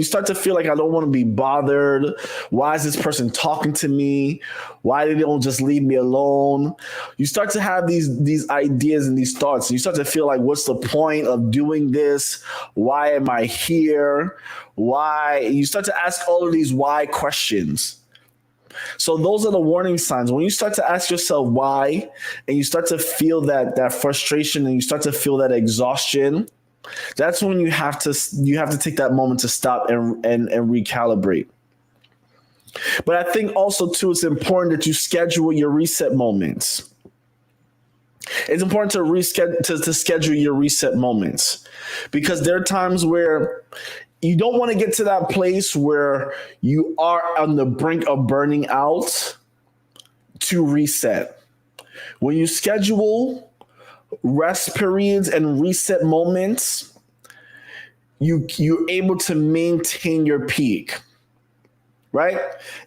S1: start to feel like, I don't want to be bothered. Why is this person talking to me? Why they don't just leave me alone? You start to have these ideas and these thoughts. You start to feel like, what's the point of doing this? Why am I here? Why? You start to ask all of these why questions. So those are the warning signs. When you start to ask yourself why, and you start to feel that frustration, and you start to feel that exhaustion, that's when you have to take that moment to stop and recalibrate. But I think also too, it's important that you schedule your reset moments. It's important to schedule your reset moments, because there are times where you don't want to get to that place where you are on the brink of burning out to reset. When you schedule rest periods and reset moments, you're able to maintain your peak, right?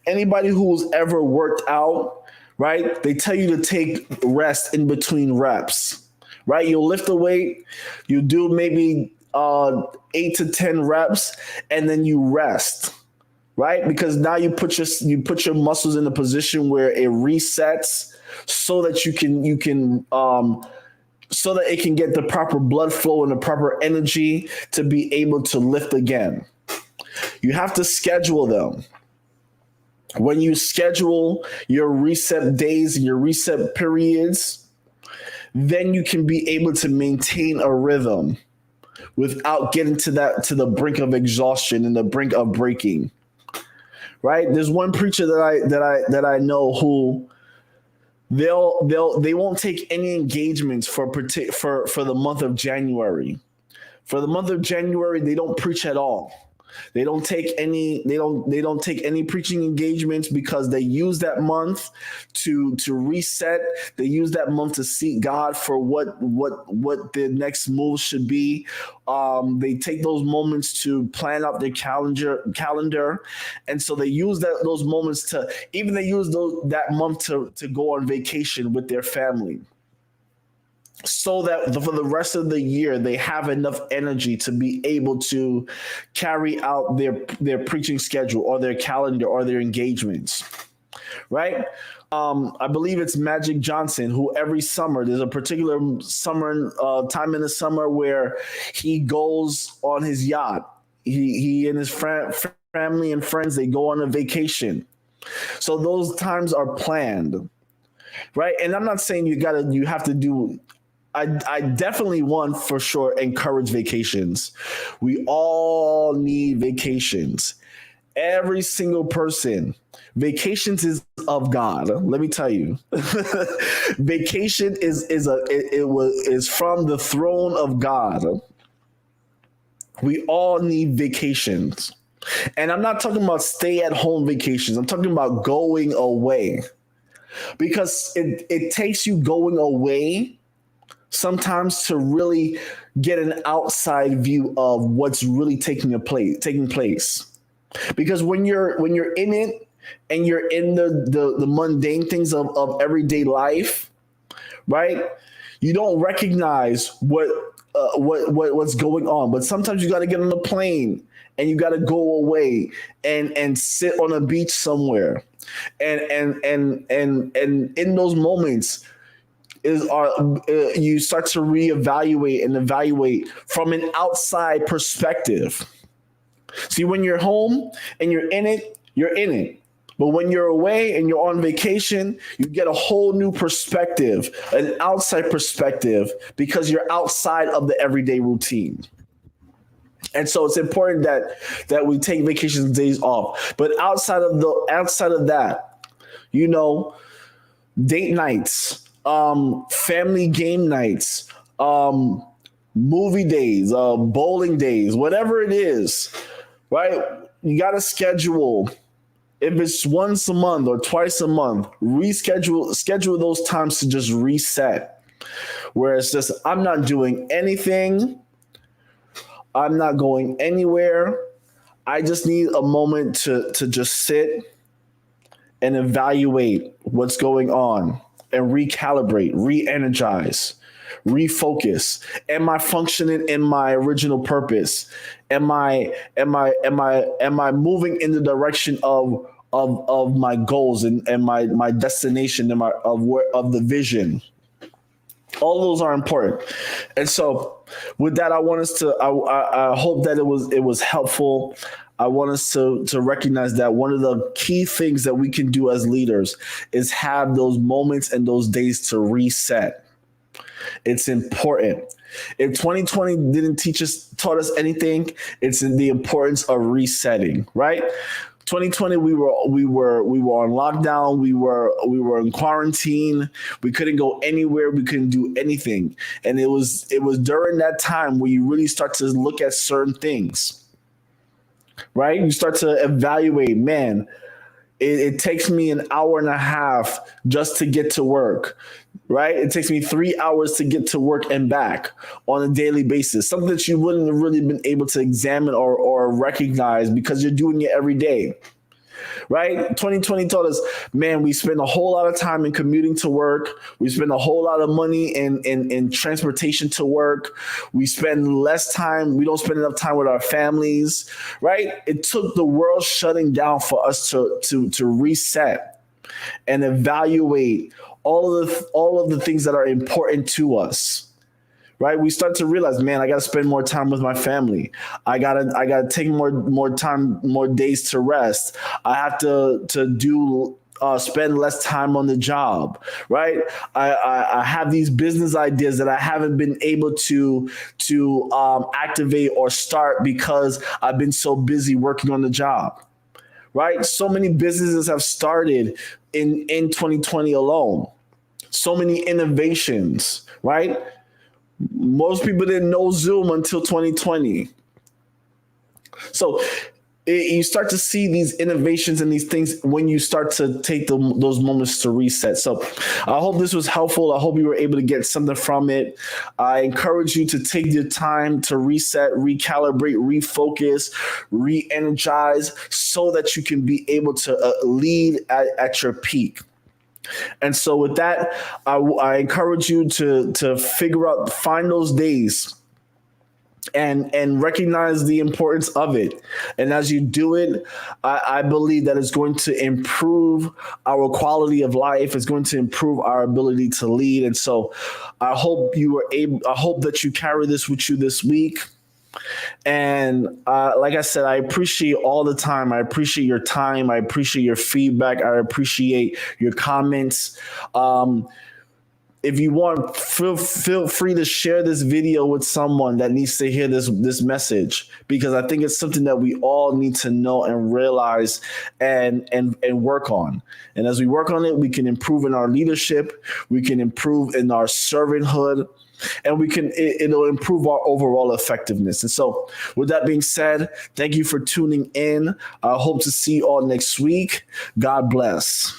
S1: Anybody who's ever worked out, right? They tell you to take rest in between reps, right? You'll lift the weight, you do maybe 8 to 10 reps, and then you rest, right? Because now you put your muscles in a position where it resets so that you can so that it can get the proper blood flow and the proper energy to be able to lift again. You have to schedule them. When you schedule your reset days and your reset periods, then you can be able to maintain a rhythm without getting to the brink of exhaustion and the brink of breaking. Right? There's one preacher that I know who they won't take any engagements for the month of January. For the month of January, they don't preach at all. They don't take any preaching engagements, because they use that month to reset. They use that month to seek God for what the next move should be. They take those moments to plan out their calendar, and so they use those moments that month to go on vacation with their family, so that for the rest of the year, they have enough energy to be able to carry out their preaching schedule or their calendar or their engagements. right? I believe it's Magic Johnson who every summer there's a particular summer time in the summer where he goes on his yacht. He and his family and friends, they go on a vacation. So those times are planned, right? And I'm not saying you have to do. I definitely want for sure encourage vacations. We all need vacations. Every single person. Vacations is of God. Let me tell you, vacation is from the throne of God. We all need vacations, and I'm not talking about stay at home vacations. I'm talking about going away, because it takes you going away sometimes to really get an outside view of what's really taking place. Because when you're in it and you're in the mundane things of everyday life, right? You don't recognize what's going on. But sometimes you got to get on a plane and you got to go away and sit on a beach somewhere, and in those moments you start to reevaluate and evaluate from an outside perspective. See, when you're home and you're in it, you're in it. But when you're away and you're on vacation, you get a whole new perspective, an outside perspective, because you're outside of the everyday routine. And so it's important that we take vacation days off. But outside of that, you know, date nights, family game nights, movie days, bowling days, whatever it is, right? You got to schedule. If it's once a month or twice a month, schedule those times to just reset. Where it's just, I'm not doing anything. I'm not going anywhere. I just need a moment to just sit and evaluate what's going on and recalibrate, re-energize, refocus. Am I functioning in my original purpose? Am I moving in the direction of my goals and my destination and of the vision? All those are important. And so with that, I want us to, I hope that it was helpful. I want us to recognize that one of the key things that we can do as leaders is have those moments and those days to reset. It's important. If 2020 didn't taught us anything, it's in the importance of resetting, right? 2020, we were on lockdown. We were in quarantine. We couldn't go anywhere. We couldn't do anything. And it was during that time where you really start to look at certain things, right? You start to evaluate, man, it takes me an hour and a half just to get to work, right? It takes me 3 hours to get to work and back on a daily basis, something that you wouldn't have really been able to examine or recognize because you're doing it every day, right? 2020 taught us, man, we spend a whole lot of time in commuting to work. We spend a whole lot of money in transportation to work. We spend less time. We don't spend enough time with our families, right? It took the world shutting down for us to reset and evaluate all of the things that are important to us, right? We start to realize, man, I got to spend more time with my family. I gotta take more time, more days to rest. I have to spend less time on the job, right? I have these business ideas that I haven't been able to activate or start because I've been so busy working on the job, right? So many businesses have started in 2020 alone. So many innovations, right? Most people didn't know Zoom until 2020. So you start to see these innovations and these things when you start to take those moments to reset. So I hope this was helpful. I hope you were able to get something from it. I encourage you to take your time to reset, recalibrate, refocus, re-energize so that you can be able to lead at your peak. And so with that, I encourage you to find those days and recognize the importance of it. And as you do it, I believe that it's going to improve our quality of life. It's going to improve our ability to lead. And so I hope you were able, I hope that you carry this with you this week. And like I said, I appreciate all the time. I appreciate your time. I appreciate your feedback. I appreciate your comments. If you want, feel free to share this video with someone that needs to hear this message, because I think it's something that we all need to know and realize and work on. And as we work on it, we can improve in our leadership, we can improve in our servanthood, and it'll improve our overall effectiveness. And so with that being said, thank you for tuning in. I hope to see you all next week. God bless.